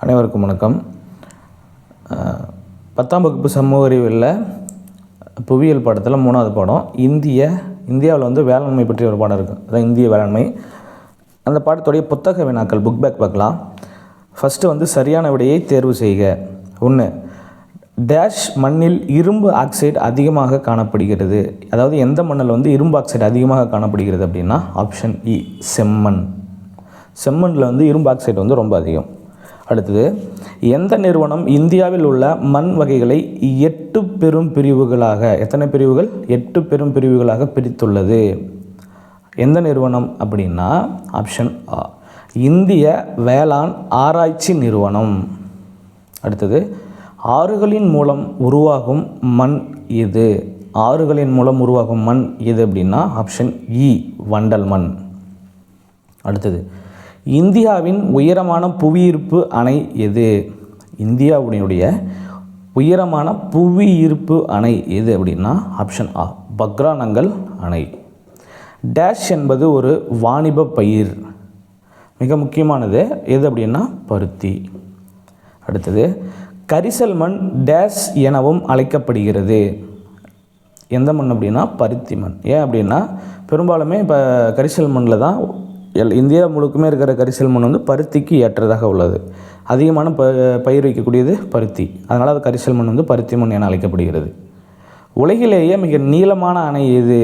அனைவருக்கும் வணக்கம். 10ஆம் வகுப்பு சமூக அறிவியலில் புவியியல் பாடத்தில் 3வது பாடம் இந்தியாவில் வந்து வேளாண்மை பற்றி ஒரு பாடம் இருக்குது. அதான் இந்திய வேளாண்மை. அந்த பாடத்துடைய புத்தக வினாக்கள் புக் பேக் பார்க்கலாம். ஃபஸ்ட்டு வந்து சரியான விடையை தேர்வு செய்க. 1. டேஷ் மண்ணில் இரும்பு ஆக்சைடு அதிகமாக காணப்படுகிறது. அதாவது எந்த மண்ணில் வந்து இரும்பு ஆக்சைடு அதிகமாக காணப்படுகிறது அப்படின்னா ஆப்ஷன் இ செம்மண். செம்மண்ணில் வந்து இரும்பு ஆக்சைடு வந்து ரொம்ப அதிகம். அடுத்தது, எந்த நிறுவனம் இந்தியாவில் உள்ள மண் வகைகளை 8 பெரும் பிரிவுகளாக, எத்தனை பிரிவுகள்? 8 பெரும் பிரிவுகளாக பிரித்துள்ளது. எந்த நிறுவனம் அப்படின்னா ஆப்ஷன் ஆ இந்திய வேளாண் ஆராய்ச்சி நிறுவனம். அடுத்தது, ஆறுகளின் மூலம் உருவாகும் மண் எது? ஆறுகளின் மூலம் உருவாகும் மண் எது அப்படின்னா ஆப்ஷன் இ வண்டல் மண். அடுத்தது, இந்தியாவின் உயரமான புவியீர்ப்பு அணை எது? இந்தியாவுடைய உயரமான புவியீர்ப்பு அணை எது அப்படின்னா ஆப்ஷன் ஆ பக்ரானங்கல் அணை. டேஷ் என்பது ஒரு வாணிப பயிர். மிக முக்கியமானது எது அப்படின்னா பருத்தி. அடுத்தது, கரிசல் மண் டேஷ் எனவும் அழைக்கப்படுகிறது. எந்த மண் அப்படின்னா பருத்தி மண். ஏன் அப்படின்னா பெரும்பாலுமே இப்போ கரிசல் மண்ணில் தான் இந்தியா முழுக்குமே இருக்கிற கரிசல் மண் வந்து பருத்திக்கு ஏற்றதாக உள்ளது. அதிகமான பயிர் வைக்கக்கூடியது பருத்தி. அதனால் அது கரிசல் மண் வந்து பருத்தி மண் என அழைக்கப்படுகிறது. உலகிலேயே மிக நீளமான அணை எது?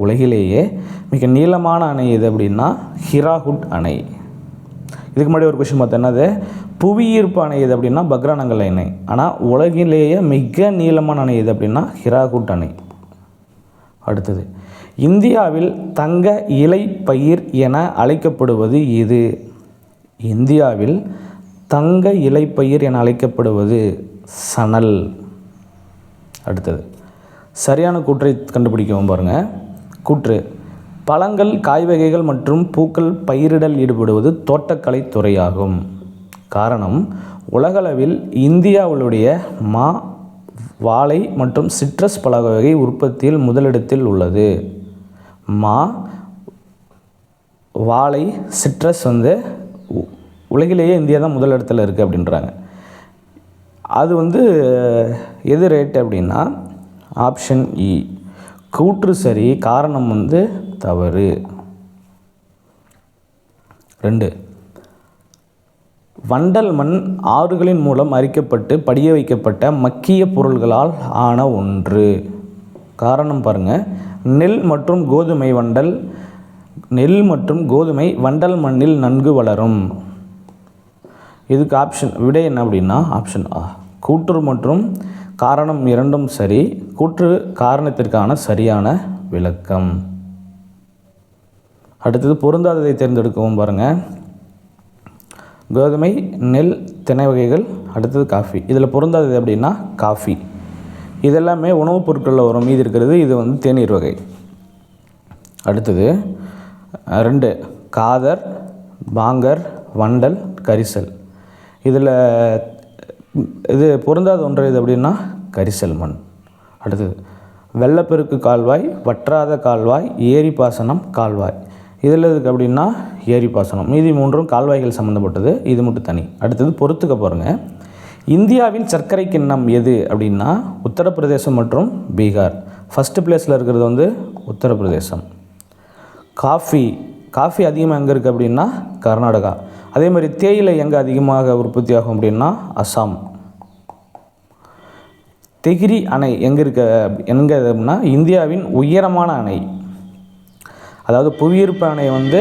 உலகிலேயே மிக நீளமான அணை எது அப்படின்னா ஹிராகுட் அணை. இதுக்கு முன்னாடி ஒரு கொஸ்டின் பார்த்தா என்னது? புவியீர்ப்பு அணை எது அப்படின்னா பக்ரானங்கல் அணை. ஆனால் உலகிலேயே மிக நீளமான அணை எது அப்படின்னா ஹிராகுட் அணை. அடுத்தது, இந்தியாவில் தங்க இலை பயிர் என அழைக்கப்படுவது எது? இந்தியாவில் தங்க இலை பயிர் என அழைக்கப்படுவது சணல். அடுத்தது, சரியான கூற்றை கண்டுபிடிக்கவும் பாருங்கள். கூற்று: பழங்கள், காய் வகைகள் மற்றும் பூக்கள் பயிரிடல் ஈடுபடுவது தோட்டக்கலை துறையாகும். காரணம், உலகளவில் இந்தியாவுடைய மா, வாழை மற்றும் சிட்ரஸ் பழ வகை உற்பத்தியில் முதலிடத்தில் உள்ளது. மா, வாழை, சிட்ரஸ் வந்து உலகிலேயே இந்தியா தான் முதலிடத்தில் இருக்குது அப்படின்றாங்க. அது வந்து எது ரேட்டு அப்படின்னா ஆப்ஷன் இ கூற்று சரி, காரணம் வந்து தவறு. 2. வண்டல் மண் ஆறுகளின் மூலம் அரிக்கப்பட்டு படிய வைக்கப்பட்ட மக்கிய பொருள்களால் ஆன ஒன்று. காரணம் பாருங்கள், நெல் மற்றும் கோதுமை வண்டல் மண்ணில் நன்கு வளரும். இதுக்கு ஆப்ஷன் விடை என்ன அப்படின்னா ஆப்ஷன் ஆ கூற்று மற்றும் காரணம் இரண்டும் சரி. கூற்று காரணத்திற்கான சரியான விளக்கம். அடுத்தது, பொருந்தாததை தேர்ந்தெடுக்கவும் பாருங்கள். கோதுமை, நெல், திணை வகைகள், அடுத்தது காஃபி. இதில் பொருந்தாதது அப்படின்னா காஃபி. இதெல்லாமே உணவுப் பொருட்களில் வரும். மீதி இருக்கிறது இது வந்து தேநீர் வகை. அடுத்தது 2. காதர், பாங்கர், வண்டல், கரிசல். இதில் இது பொருந்தாத ஒன்று இது அப்படின்னா கரிசல் மண். அடுத்தது, வெள்ளப்பெருக்கு கால்வாய், வற்றாத கால்வாய், ஏரி பாசனம் கால்வாய். இதில் எதுக்கு அப்படின்னா ஏரி பாசனம். மீதி 3ம் கால்வாய்கள் சம்மந்தப்பட்டது. இது மட்டும் தனி. அடுத்தது, பொறுத்துக்க பாருங்கள். இந்தியாவின் சர்க்கரை கிண்ணம் எது அப்படின்னா உத்தரப்பிரதேசம் மற்றும் பீகார். ஃபஸ்ட்டு பிளேஸில் இருக்கிறது வந்து உத்தரப்பிரதேசம். காஃபி அதிகமாக எங்கே இருக்குது அப்படின்னா கர்நாடகா. அதே மாதிரி தேயிலை எங்கே அதிகமாக உற்பத்தி ஆகும் அப்படின்னா அசாம். திகிரி அணை எங்கே அப்படின்னா இந்தியாவின் உயரமான அணை. அதாவது புவியீர்ப்பு அணை வந்து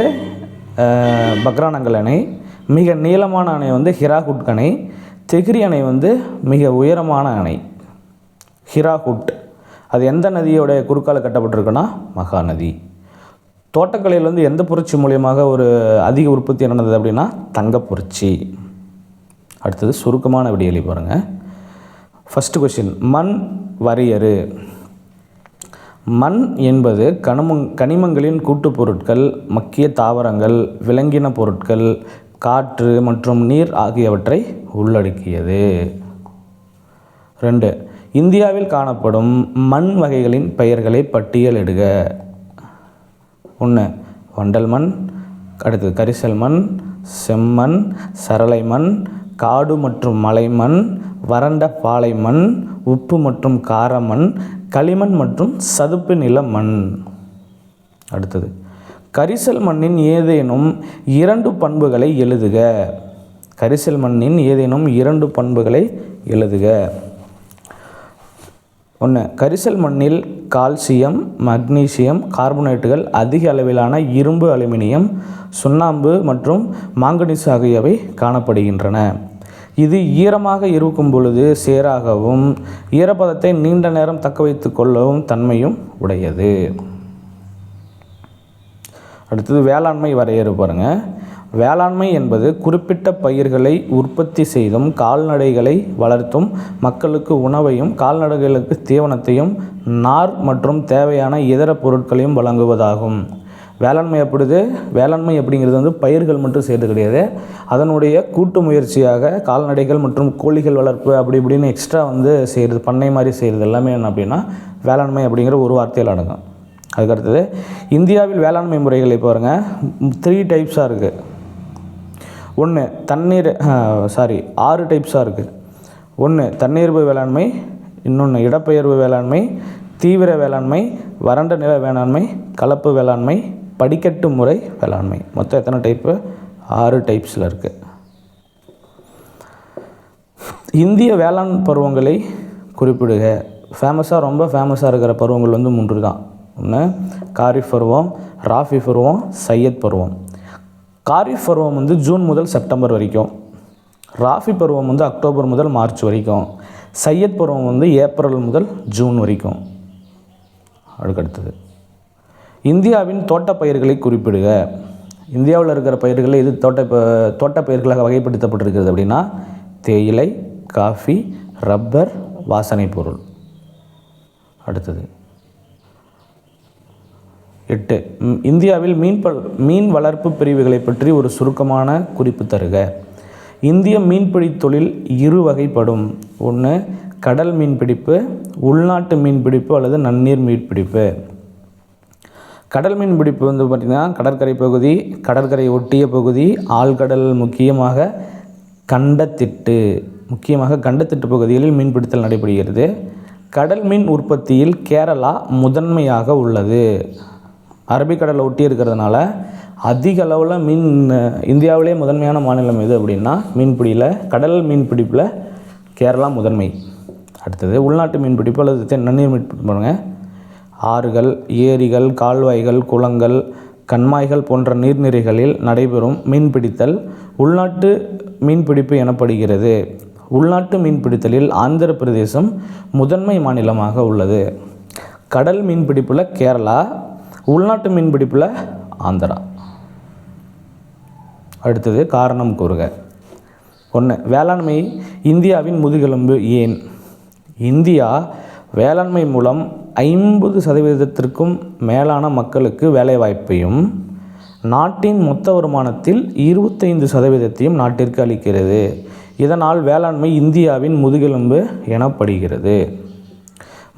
பக்ரானங்கல் அணை, மிக நீளமான அணை வந்து ஹிராகுட் அணை, திகிரி அணை வந்து மிக உயரமான அணை ஹிராகுட். அது எந்த நதியோட குறுக்கால கட்டப்பட்டிருக்குன்னா மகாநதி. தோட்டக்கலையில் வந்து எந்த புரட்சி மூலியமாக ஒரு அதிக உற்பத்தி நடந்தது அப்படின்னா தங்கப்புரட்சி. அடுத்தது, சுருக்கமான விடையளி பாருங்கள். ஃபஸ்ட்டு கொஸ்டின், மண் வரையறு. மண் என்பது கனிமங்களின் கூட்டுப் பொருட்கள், மக்கிய தாவரங்கள், விலங்கின பொருட்கள், காற்று மற்றும் நீர் ஆகியவற்றை உள்ளடக்கியது. 2. இந்தியாவில் காணப்படும் மண் வகைகளின் பெயர்களை பட்டியலிடுக. 1. வண்டல் மண், அடுத்தது கரிசல் மண், செம்மண், சரளை மண், காடு மற்றும் மலைமண், வறண்ட பாலை மண், உப்பு மற்றும் காரமண், களிமண் மற்றும் சதுப்பு நில மண். அடுத்தது கரிசல் மண்ணின் ஏதேனும் 2 பண்புகளை எழுதுக. கரிசல் மண்ணின் ஏதேனும் 2 பண்புகளை எழுதுக. 1. கரிசல் மண்ணில் கால்சியம், மக்னீசியம், கார்பனேட்டுகள், அதிக அளவிலான இரும்பு, அலுமினியம், சுண்ணாம்பு மற்றும் மாங்கனீசு ஆகியவை காணப்படுகின்றன. இது ஈரமாக இருக்கும் பொழுது சேராகவும் ஈரப்பதத்தை நீண்ட நேரம் தக்க வைத்து கொள்ளவும் தன்மையும் உடையது. அடுத்தது வேளாண்மை வரையறு பாருங்க. வேளாண்மை என்பது குறிப்பிட்ட பயிர்களை உற்பத்தி செய்தும் கால்நடைகளை வளர்த்தும் மக்களுக்கு உணவையும் கால்நடைகளுக்கு தீவனத்தையும் நார் மற்றும் தேவையான இதர பொருட்களையும் வழங்குவதாகும். வேளாண்மை அப்படிங்கிறது வந்து பயிர்கள் மட்டும் செய்கிறது கிடையாது. அதனுடைய கூட்டு முயற்சியாக கால்நடைகள் மற்றும் கோழிகள் வளர்ப்பு அப்படி இப்படின்னு எக்ஸ்ட்ரா வந்து செய்கிறது, பண்ணை மாதிரி செய்கிறது எல்லாமே என்ன அப்படின்னா வேளாண்மை அப்படிங்கிற ஒரு வார்த்தையில் அடங்கும். அதுக்கடுத்தது இந்தியாவில் வேளாண்மை முறைகளை பாருங்கள் 3 டைப்ஸாக இருக்குது. 6 டைப்ஸாக இருக்குது. 1 தன்னிருப்பு வேளாண்மை, இன்னொன்று இடப்பெயர்வு வேளாண்மை, தீவிர வேளாண்மை, வறண்ட நில வேளாண்மை, கலப்பு வேளாண்மை, படிக்கட்டு முறை வேளாண்மை. மொத்தம் எத்தனை டைப்பு? 6 டைப்ஸில் இருக்குது. இந்திய வேளாண் பருவங்களை குறிப்பிடுக. ரொம்ப ஃபேமஸாக இருக்கிற பருவங்கள் வந்து 3 தான். 1 காரிஃப் பருவம், ராஃபி பருவம், சையத் பருவம். காரிஃப் பருவம் வந்து ஜூன் முதல் செப்டம்பர் வரைக்கும், ராஃபி பருவம் வந்து அக்டோபர் முதல் மார்ச் வரைக்கும், சையத் பருவம் வந்து ஏப்ரல் முதல் ஜூன் வரைக்கும். அடுத்தது இந்தியாவின் தோட்டப்பயிர்களை குறிப்பிடுக. இந்தியாவில் இருக்கிற பயிர்களை இது தோட்டப்பயிர்களாக வகைப்படுத்தப்பட்டிருக்கிறது அப்படின்னா தேயிலை, காஃபி, ரப்பர், வாசனை பொருள். அடுத்தது 8 இந்தியாவில் மீன் வளர்ப்பு பிரிவுகளை பற்றி ஒரு சுருக்கமான குறிப்பு தருக. இந்திய மீன்பிடி தொழில் 2 வகைப்படும். 1 கடல் மீன்பிடிப்பு, உள்நாட்டு மீன்பிடிப்பு அல்லது நன்னீர் மீன்பிடிப்பு. கடல் மீன்பிடிப்பு வந்து பார்த்திங்கன்னா கடற்கரை பகுதி, கடற்கரை ஒட்டிய பகுதி, ஆழ்கடல், முக்கியமாக கண்டத்திட்டு பகுதிகளில் மீன்பிடித்தல் நடைபெறுகிறது. கடல் மீன் உற்பத்தியில் கேரளா முதன்மையாக உள்ளது. அரபிக்கடலை ஒட்டி இருக்கிறதுனால அதிக அளவில் இந்தியாவிலே முதன்மையான மாநிலம் எது அப்படின்னா கடல் மீன்பிடிப்பில் கேரளா முதன்மை. அடுத்தது உள்நாட்டு மீன்பிடிப்பு அல்லது நன்னீர் மீன்பிடிப்பு பாருங்கள். ஆறுகள், ஏரிகள், கால்வாய்கள், குளங்கள், கண்மாய்கள் போன்ற நீர்நிலைகளில் நடைபெறும் மீன்பிடித்தல் உள்நாட்டு மீன்பிடிப்பு எனப்படுகிறது. உள்நாட்டு மீன்பிடித்தலில் ஆந்திர பிரதேசம் முதன்மை மாநிலமாக உள்ளது. கடல் மீன்பிடிப்பில் கேரளா, உள்நாட்டு மீன்பிடிப்பில் ஆந்திரா. அடுத்தது காரணம் கூறுக. 1 வேளாண்மை இந்தியாவின் முதுகெலும்பு ஏன்? இந்தியா வேளாண்மை மூலம் 50% மேலான மக்களுக்கு வேலைவாய்ப்பையும் நாட்டின் மொத்த வருமானத்தில் 25% நாட்டிற்கு அளிக்கிறது. இதனால் வேளாண்மை இந்தியாவின் முதுகெலும்பு எனப்படுகிறது.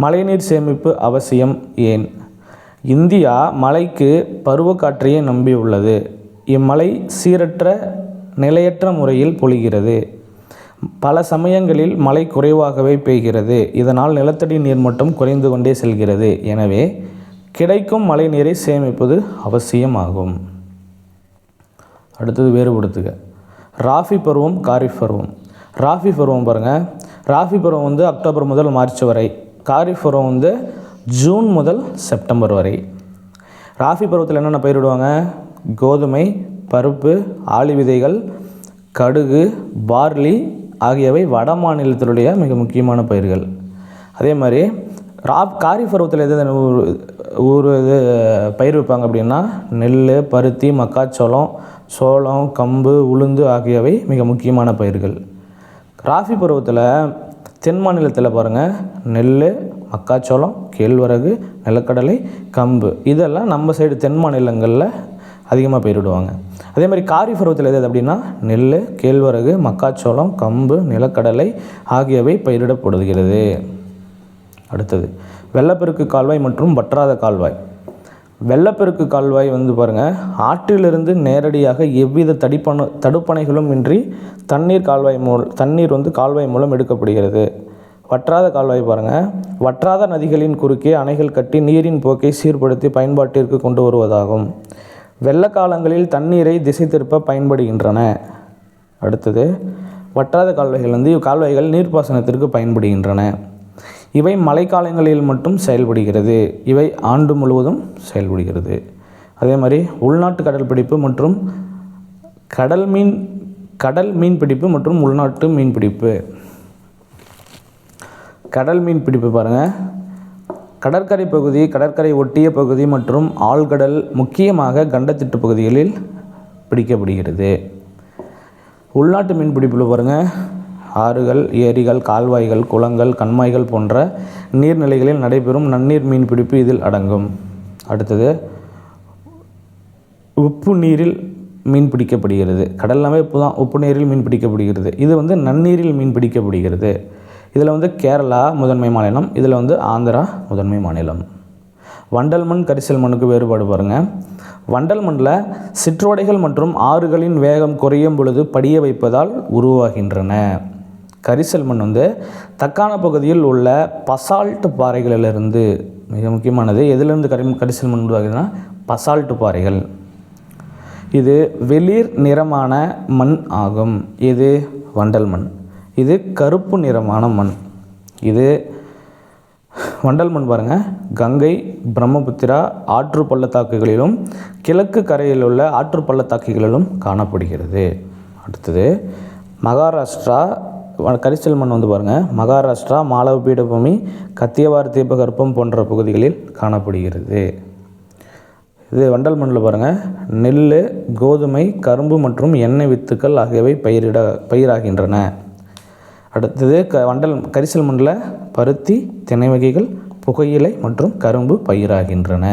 மழைநீர் சேமிப்பு அவசியம் ஏன்? இந்தியா மழைக்கு பருவக்காற்றையே நம்பியுள்ளது. இம்மழை சீரற்ற நிலையற்ற முறையில் பொழிகிறது. பல சமயங்களில் மழை குறைவாகவே பெய்கிறது. இதனால் நிலத்தடி நீர்மட்டம் குறைந்து கொண்டே செல்கிறது. எனவே கிடைக்கும் மழை நீரை சேமிப்பது அவசியமாகும். அடுத்தது வேறுபடுத்துக. ராஃபி பருவம், காரிஃப் பருவம். ராஃபி பருவம் பாருங்கள். ராஃபி பருவம் வந்து அக்டோபர் முதல் மார்ச் வரை. காரிஃப் பருவம் வந்து ஜூன் முதல் செப்டம்பர் வரை. ராஃபி பருவத்தில் என்னென்ன பயிரிடுவாங்க? கோதுமை, பருப்பு, ஆளி விதைகள், கடுகு, பார்லி ஆகியவை வட மாநிலத்தினுடைய மிக முக்கியமான பயிர்கள். அதே மாதிரி காரிஃப் பருவத்தில் எது பயிர் வைப்பாங்க அப்படின்னா நெல், பருத்தி, மக்காச்சோளம், சோளம், கம்பு, உளுந்து ஆகியவை மிக முக்கியமான பயிர்கள். ராஃபி பருவத்தில் தென் மாநிலத்தில் பாருங்கள் நெல், மக்காச்சோளம், கேழ்வரகு, நிலக்கடலை, கம்பு இதெல்லாம் நம்ம சைடு தென் மாநிலங்களில் அதிகமாக பயிரிடுவாங்க. அதே மாதிரி காரிஃப் பருவத்தில் எது அப்படின்னா நெல், கேழ்வரகு, மக்காச்சோளம், கம்பு, நிலக்கடலை ஆகியவை பயிரிடப்படுகிறது. அடுத்தது வெள்ளப்பெருக்கு கால்வாய் மற்றும் வற்றாத கால்வாய். வெள்ளப்பெருக்கு கால்வாய் வந்து பாருங்கள், ஆற்றிலிருந்து நேரடியாக எவ்வித தடுப்பணைகளும் இன்றி தண்ணீர் வந்து கால்வாய் மூலம் எடுக்கப்படுகிறது. வற்றாத கால்வாய் பாருங்கள், வற்றாத நதிகளின் குறுக்கே அணைகள் கட்டி நீரின் போக்கை சீர்படுத்தி பயன்பாட்டிற்கு கொண்டு வருவதாகும். வெள்ளக்காலங்களில் தண்ணீரை திசை திருப்ப பயன்படுகின்றன. அடுத்தது, வற்றாத கால்வாய்கள் நீர்ப்பாசனத்திற்கு பயன்படுகின்றன. இவை மழைக்காலங்களில் மட்டும் செயல்படுகிறது. இவை ஆண்டு முழுவதும் செயல்படுகிறது. அதே மாதிரி உள்நாட்டு கடல் பிடிப்பு மற்றும் கடல் மீன் பிடிப்பு மற்றும் உள்நாட்டு மீன்பிடிப்பு. கடல் மீன் பிடிப்பு பாருங்கள், கடற்கரை பகுதி, கடற்கரை ஒட்டிய பகுதி மற்றும் ஆழ்கடல், முக்கியமாக கண்டத்திட்டு பகுதிகளில் பிடிக்கப்படுகிறது. உள்நாட்டு மீன்பிடிப்பில் பாருங்கள், ஆறுகள், ஏரிகள், கால்வாய்கள், குளங்கள், கண்மாய்கள் போன்ற நீர்நிலைகளில் நடைபெறும் நன்னீர் மீன்பிடிப்பு இதில் அடங்கும். அடுத்தது, உப்பு நீரில் மீன் பிடிக்கப்படுகிறது. கடல்லாமே உப்பு தான், உப்பு நீரில் மீன் பிடிக்கப்படுகிறது. இது வந்து நன்னீரில் மீன் பிடிக்கப்படுகிறது. இதில் வந்து கேரளா முதன்மை மாநிலம், இதில் வந்து ஆந்திரா முதன்மை மாநிலம். வண்டல் மண், கரிசல் மண்ணுக்கு வேறுபாடு பாருங்கள். வண்டல் மண்ணில் சிற்றோடைகள் மற்றும் ஆறுகளின் வேகம் குறையும் பொழுது படிய வைப்பதால் உருவாகின்றன. கரிசல் மண் வந்து தக்கான பகுதியில் உள்ள பசால்ட் பாறைகளிலிருந்து, மிக முக்கியமானது, எதிலிருந்து கரிசல் மண் உருவாகுதுன்னா பசால்ட் பாறைகள். இது வெளிர் நிறமான மண் ஆகும். இது வண்டல் மண். இது கருப்பு நிறமான மண். இது வண்டல் மண் பாருங்கள், கங்கை, பிரம்மபுத்திரா ஆற்று பள்ளத்தாக்குகளிலும் கிழக்கு கரையில் உள்ள ஆற்று பள்ளத்தாக்குகளிலும் காணப்படுகிறது. அடுத்தது, மகாராஷ்டிரா கரிசல் மண் வந்து பாருங்கள், மகாராஷ்டிரா, மாலவ பீடபூமி, கத்தியவார் தீபகற்பம் போன்ற பகுதிகளில் காணப்படுகிறது. இது வண்டல் மண்ணில் பாருங்கள், நெல், கோதுமை, கரும்பு மற்றும் எண்ணெய் வித்துக்கள் ஆகியவை பயிராகின்றன. அடுத்தது, கரிசல் மண்ணில் பருத்தி, திணை வகைகள், புகையிலை மற்றும் கரும்பு பயிராகின்றன.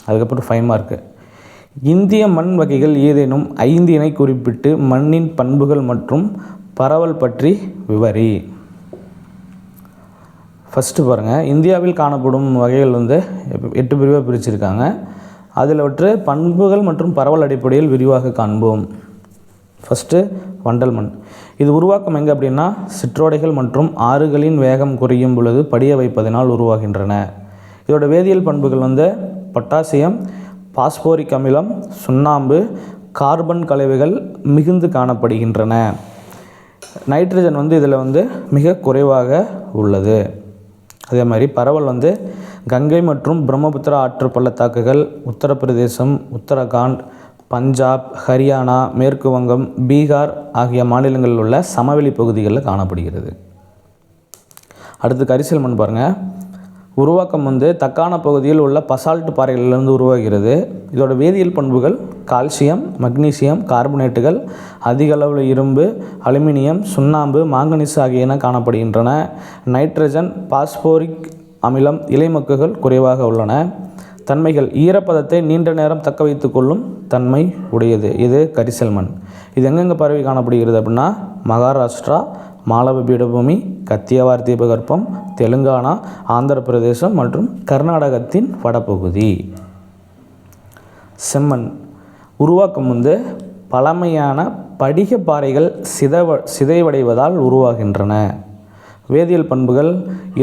அதுக்கப்புறம் 5 மார்க்கு. இந்திய மண் வகைகள் ஏதேனும் 5 இணை குறிப்பிட்டு மண்ணின் பண்புகள் மற்றும் பரவல் பற்றி விவரி. ஃபஸ்ட்டு பாருங்கள், இந்தியாவில் காணப்படும் வகைகள் வந்து 8 பிரிவாக பிரிச்சிருக்காங்க. அதில் பண்புகள் மற்றும் பரவல் அடிப்படையில் விரிவாக காண்போம். ஃபஸ்ட்டு, வண்டல் மண். இது உருவாக்கம் எங்கே அப்படின்னா, சிற்றோடைகள் மற்றும் ஆறுகளின் வேகம் குறையும் பொழுது படிய வைப்பதனால் உருவாகின்றன. இதோட வேதியியல் பண்புகள் வந்து பொட்டாசியம், பாஸ்போரிக் அமிலம், சுண்ணாம்பு, கார்பன் கலவைகள் மிகுந்து காணப்படுகின்றன. நைட்ரஜன் வந்து இதில் வந்து மிக குறைவாக உள்ளது. அதே மாதிரி பரவல் வந்து கங்கை மற்றும் பிரம்மபுத்திரா ஆற்று பள்ளத்தாக்குகள், உத்தரப்பிரதேசம், உத்தரகாண்ட், பஞ்சாப், ஹரியானா, மேற்கு வங்கம், பீகார் ஆகிய மாநிலங்களில் உள்ள சமவெளி பகுதிகளில் காணப்படுகிறது. அடுத்து, கரிசல் மண் பாருங்கள். உருவாக்கம் வந்து தக்கான பகுதியில் உள்ள பசால்ட் பாறைகளிலிருந்து உருவாகிறது. இதோட வேதியியல் பண்புகள் கால்சியம், மக்னீசியம், கார்பனேட்டுகள், அதிக அளவில் இரும்பு, அலுமினியம், சுண்ணாம்பு, மாங்கனீசு ஆகியன காணப்படுகின்றன. நைட்ரஜன், பாஸ்போரிக் அமிலம், இலைமக்குகள் குறைவாக உள்ளன. தன்மைகள், ஈரப்பதத்தை நீண்ட நேரம் தக்க வைத்து கொள்ளும் தன்மை உடையது. இது கரிசல் மண். இது எங்கெங்கே பரவி காணப்படுகிறது அப்படின்னா, மகாராஷ்டிரா, மாலவ பீடபூமி, கத்தியவார் தீபகற்பம், தெலுங்கானா, ஆந்திர பிரதேசம் மற்றும் கர்நாடகத்தின் வடபகுதி. செம்மண் உருவாக்கம் வந்து பழமையான படிக பாறைகள் சிதைவடைவதால் உருவாகின்றன. வேதியியல் பண்புகள்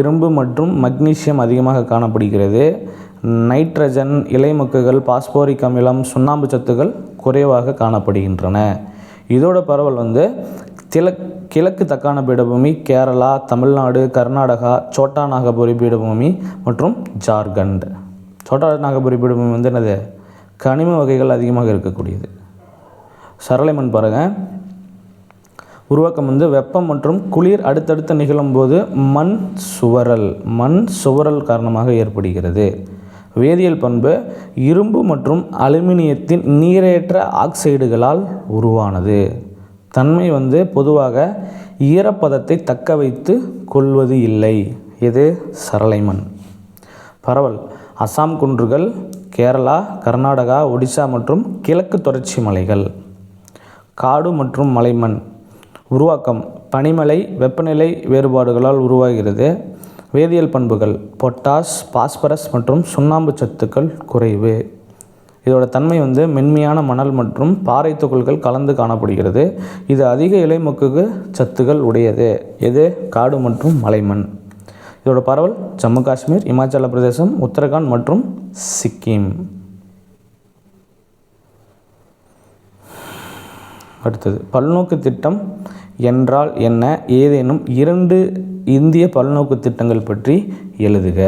இரும்பு மற்றும் மக்னீசியம் அதிகமாக காணப்படுகிறது. நைட்ரஜன், இலைமக்குகள், பாஸ்போரிக் அமிலம், சுண்ணாம்பு சத்துக்கள் குறைவாக காணப்படுகின்றன. இதோட பரவல் வந்து கிழக்கு தக்கான பீடபூமி, கேரளா, தமிழ்நாடு, கர்நாடகா, சோட்டா நாகபுரி பீடபூமி மற்றும் ஜார்க்கண்ட். சோட்டா நாகபுரி பீடபூமி வந்து என்னது, கனிம வகைகள் அதிகமாக இருக்கக்கூடியது. சரளை மண் பாருங்கள். உருவாக்கம் வந்து வெப்பம் மற்றும் குளிர் அடுத்தடுத்து நிகழும்போது மண் சுவரல் காரணமாக ஏற்படுகிறது. வேதியியல் பண்பு இரும்பு மற்றும் அலுமினியத்தின் நீரேற்ற ஆக்சைடுகளால் உருவானது. தன்மை வந்து பொதுவாக ஈரப்பதத்தை தக்க வைத்து கொள்வது இல்லை. இது சரளை மண். பரவல் அசாம் குன்றுகள், கேரளா, கர்நாடகா, ஒடிசா மற்றும் கிழக்கு தொடர்ச்சி மலைகள். காடு மற்றும் மலைமண். உருவாக்கம் பனிமலை வெப்பநிலை வேறுபாடுகளால் உருவாகிறது. வேதியியல் பண்புகள் பொட்டாஸ், பாஸ்பரஸ் மற்றும் சுண்ணாம்பு சத்துக்கள் குறைவு. இதோட தன்மை வந்து மென்மையான மணல் மற்றும் பாறை துகள்கள் கலந்து காணப்படுகிறது. இது அதிக இலைமொக்கு சத்துக்கள் உடையது. எது? காடு மற்றும் மலைமண். இதோட பரவல் ஜம்மு காஷ்மீர், இமாச்சல பிரதேசம், உத்தரகாண்ட் மற்றும் சிக்கிம். அடுத்தது பல்நோக்கு திட்டம் என்றால் என்ன? ஏதேனும் 2 இந்திய பல்நோக்கு திட்டங்கள் பற்றி எழுதுக.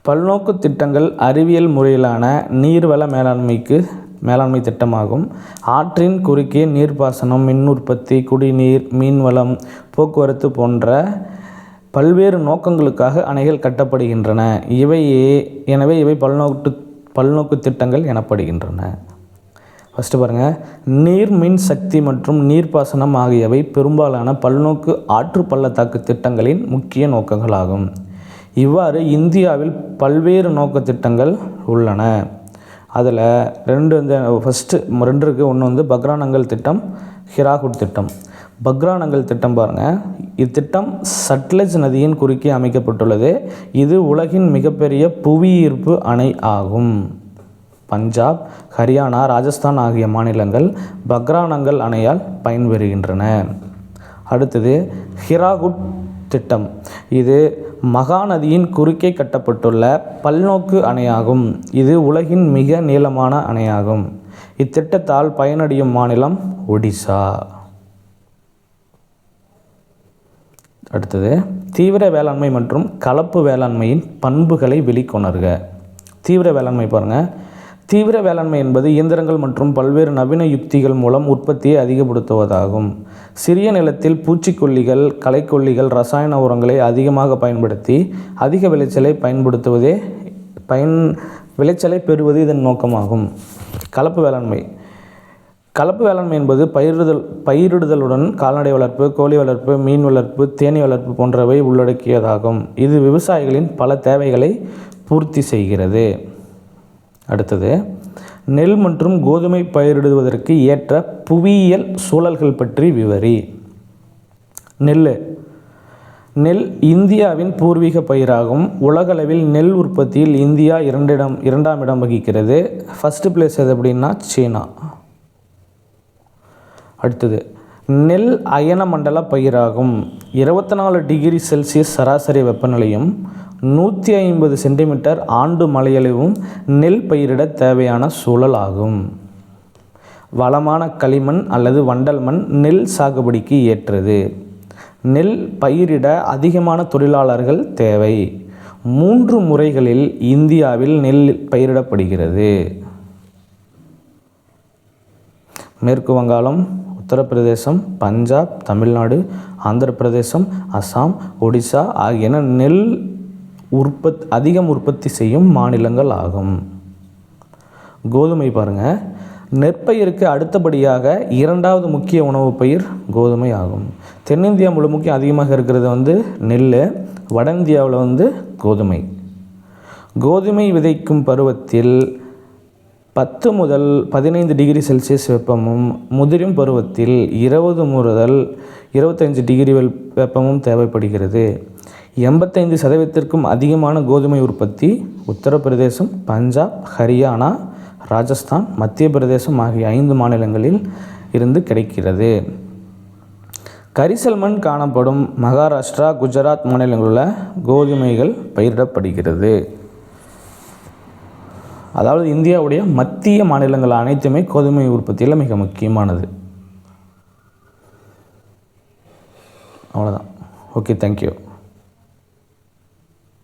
பல்நோக்கு திட்டங்கள் அறிவியல் முறையிலான நீர்வள மேலாண்மை திட்டமாகும். ஆற்றின் குறுக்கே நீர்ப்பாசனம், மின் உற்பத்தி, குடிநீர், மீன்வளம், போக்குவரத்து போன்ற பல்வேறு நோக்கங்களுக்காக அணைகள் கட்டப்படுகின்றன. எனவே இவை பல்நோக்கு திட்டங்கள் எனப்படுகின்றன. ஃபஸ்ட்டு பாருங்கள், நீர், மின் சக்தி மற்றும் நீர்ப்பாசனம் ஆகியவை பெரும்பாலான பல்நோக்கு ஆற்று பள்ளத்தாக்கு திட்டங்களின் முக்கிய நோக்கங்களாகும். இவ்வாறு இந்தியாவில் பல்வேறு நோக்க திட்டங்கள் உள்ளன. அதில் 2 இருக்குது. ஒன்று வந்து பக்ரானங்கல் திட்டம், ஹிராகுட் திட்டம். பக்ரானங்கல் திட்டம் பாருங்கள், இத்திட்டம் சட்லஜ் நதியின் குறுக்கே அமைக்கப்பட்டுள்ளது. இது உலகின் மிகப்பெரிய புவியீர்ப்பு அணை ஆகும். பஞ்சாப், ஹரியானா, ராஜஸ்தான் ஆகிய மாநிலங்கள் பக்ரானங்கல் அணையால் பயன்பெறுகின்றன. அடுத்தது ஹிராகுட் திட்டம். இது மகாநதியின் குறுக்கே கட்டப்பட்டுள்ள பல்நோக்கு அணையாகும். இது உலகின் மிக நீளமான அணையாகும். இத்திட்டத்தால் பயனடையும் மாநிலம் ஒடிசா. அடுத்தது தீவிர வேளாண்மை மற்றும் கலப்பு வேளாண்மையின் பண்புகளை வெளிக்கொணர்க. தீவிர வேளாண்மை பாருங்கள். தீவிர வேளாண்மை என்பது இயந்திரங்கள் மற்றும் பல்வேறு நவீன யுக்திகள் மூலம் உற்பத்தியை அதிகப்படுத்துவதாகும். சிறிய நிலத்தில் பூச்சிக்கொல்லிகள், களைக்கொல்லிகள், ரசாயன உரங்களை அதிகமாக பயன்படுத்தி அதிக விளைச்சலை பெறுவது இதன் நோக்கமாகும். கலப்பு வேளாண்மை. கலப்பு வேளாண்மை என்பது பயிரிடுதலுடன் கால்நடை வளர்ப்பு, கோழி வளர்ப்பு, மீன் வளர்ப்பு, தேனீ வளர்ப்பு போன்றவை உள்ளடக்கியதாகும். இது விவசாயிகளின் பல தேவைகளை பூர்த்தி செய்கிறது. அடுத்தது நெல் மற்றும் கோதுமை பயிரிடுவதற்கு ஏற்ற புவியியல் சூழல்கள் பற்றி விவரி. நெல் இந்தியாவின் பூர்வீக பயிராகும். உலகளவில் நெல் உற்பத்தியில் இந்தியா 2ஆம் இடம் வகிக்கிறது. ஃபஸ்ட்டு பிளேஸ் எது அப்படின்னா சீனா. அடுத்தது நெல் அயன மண்டல பயிராகும். 24 டிகிரி செல்சியஸ் சராசரி வெப்பநிலையும் 150 சென்டிமீட்டர் ஆண்டு மழையளவும் நெல் பயிரிட தேவையான சூழல் ஆகும். வளமான களிமண் அல்லது வண்டல் மண் நெல் சாகுபடிக்கு ஏற்றது. நெல் பயிரிட அதிகமான தொழிலாளர்கள் தேவை. 3 முறைகளில் இந்தியாவில் நெல் பயிரிடப்படுகிறது. மேற்கு வங்காளம், உத்தரப்பிரதேசம், பஞ்சாப், தமிழ்நாடு, ஆந்திர பிரதேசம், அசாம், ஒடிசா ஆகியன நெல் அதிகம் உற்பத்தி செய்யும் மாநிலங்கள் ஆகும். கோதுமை பாருங்கள். நெற்பயிருக்கு அடுத்தபடியாக 2வது முக்கிய உணவு பயிர் கோதுமை ஆகும். தென்னிந்தியா முழுமைக்கு அதிகமாக இருக்கிறது வந்து நெல், வட இந்தியாவில் கோதுமை. கோதுமை விதைக்கும் பருவத்தில் 10 முதல் 15 டிகிரி செல்சியஸ் வெப்பமும், முதிரும் பருவத்தில் 20 முதல் 25 டிகிரி வெப்பமும் தேவைப்படுகிறது. 85% அதிகமான கோதுமை உற்பத்தி உத்தரப்பிரதேசம், பஞ்சாப், ஹரியானா, ராஜஸ்தான், மத்திய பிரதேசம் ஆகிய 5 மாநிலங்களில் இருந்து கிடைக்கிறது. கரிசல் மண் காணப்படும் மகாராஷ்டிரா, குஜராத் மாநிலங்களில் கோதுமைகள் பயிரிடப்படுகிறது. அதாவது இந்தியாவுடைய மத்திய மாநிலங்கள் அனைத்துமே கோதுமை உற்பத்தியில் மிக முக்கியமானது. அவ்வளோதான். Okay, thank you.